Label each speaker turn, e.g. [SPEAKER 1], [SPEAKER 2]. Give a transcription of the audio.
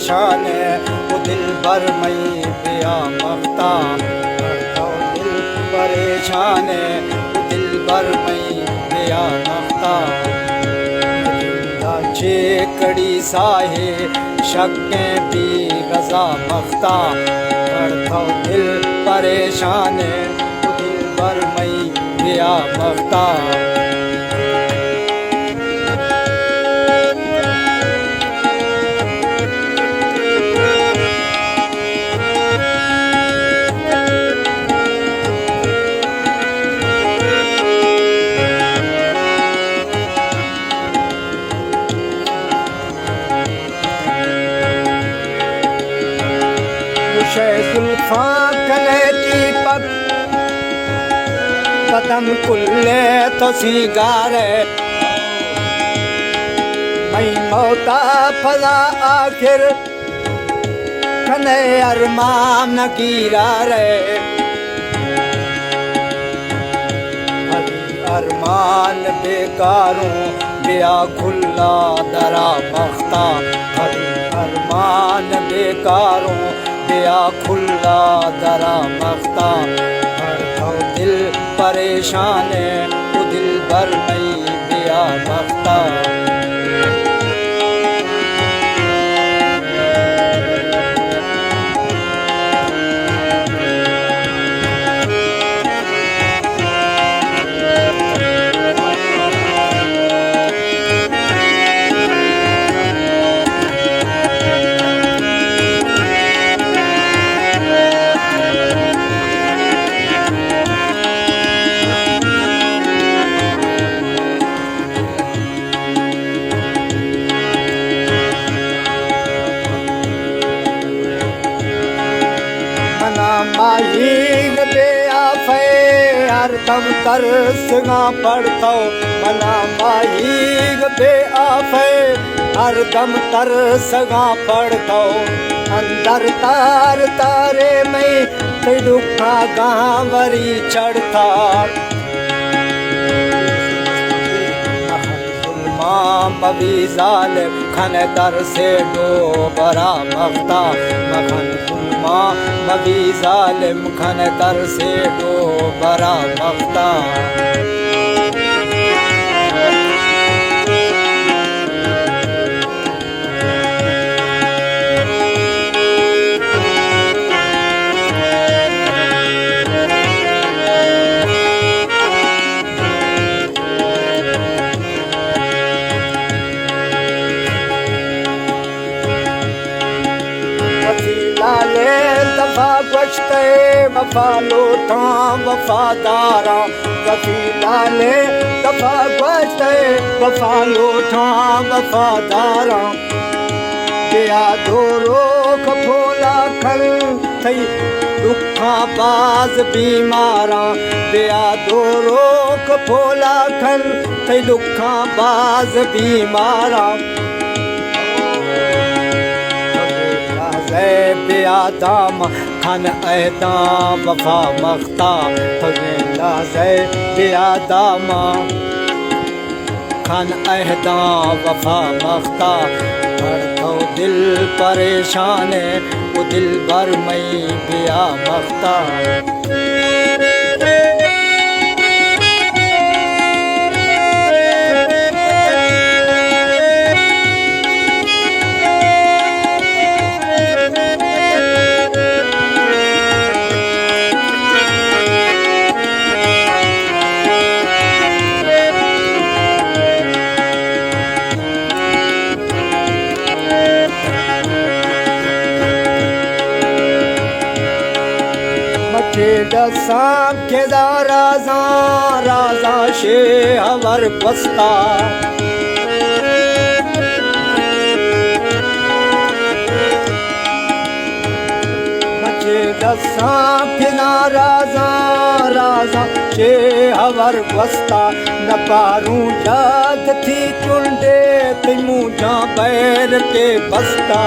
[SPEAKER 1] परेशान है वो दिल भर मई पिया मख्ता करता दिल परेशान है वो दिल भर मई पिया मख्ता छे कड़ी साहे शक्के भी गजा मख्ता करता दिल परेशान है वो दिल भर मई पिया मख्ता जुल्फा कलेटी पग पतन कुल्ले तो सिगारे मई मौता फला आखिर कने अरमान कीरा रे अरमान बेकारों बिया खुल्ला दरा मख्ता अरमान बेकारों बिया खुल्ला दरा मख्ता हर दिल परेशान है वो दिल भर नहीं बिया मख्ता माहीग बे आफे हरदम तरसगा पड़ता मना माहीग बे आफे हरदम तरसगा पड़ता अंदर तार तारे में ते दुखा गांवरी चढ़ता मबी जालिम खन दर से डोबरा मख्ता मखन सुलमा मबी जालिम खन दर से डोबरा मख्ता लाले दफा बचते वफा लोटा वफादारा कभी लाले दफा बचते वफा लोटा वफादारा बिया दो रोक भोला खल थई दुखा बाज बीमारा बिया दो रोक भोला खल थई दुखा बाज बीमारा बिया दाम खन अहदा वफा मख्ता बिया दाम खन अहदा वफा मख्ता तो दिल परेशान है वो दिल भर मई बिया मख्ता दसाम केदा राजा राजा शे हवर बस्ता मचे दसाम केदा राजा राजा शे हवर बस्ता न पारूं याद थी चुंडे तिमू जा बैर के बस्ता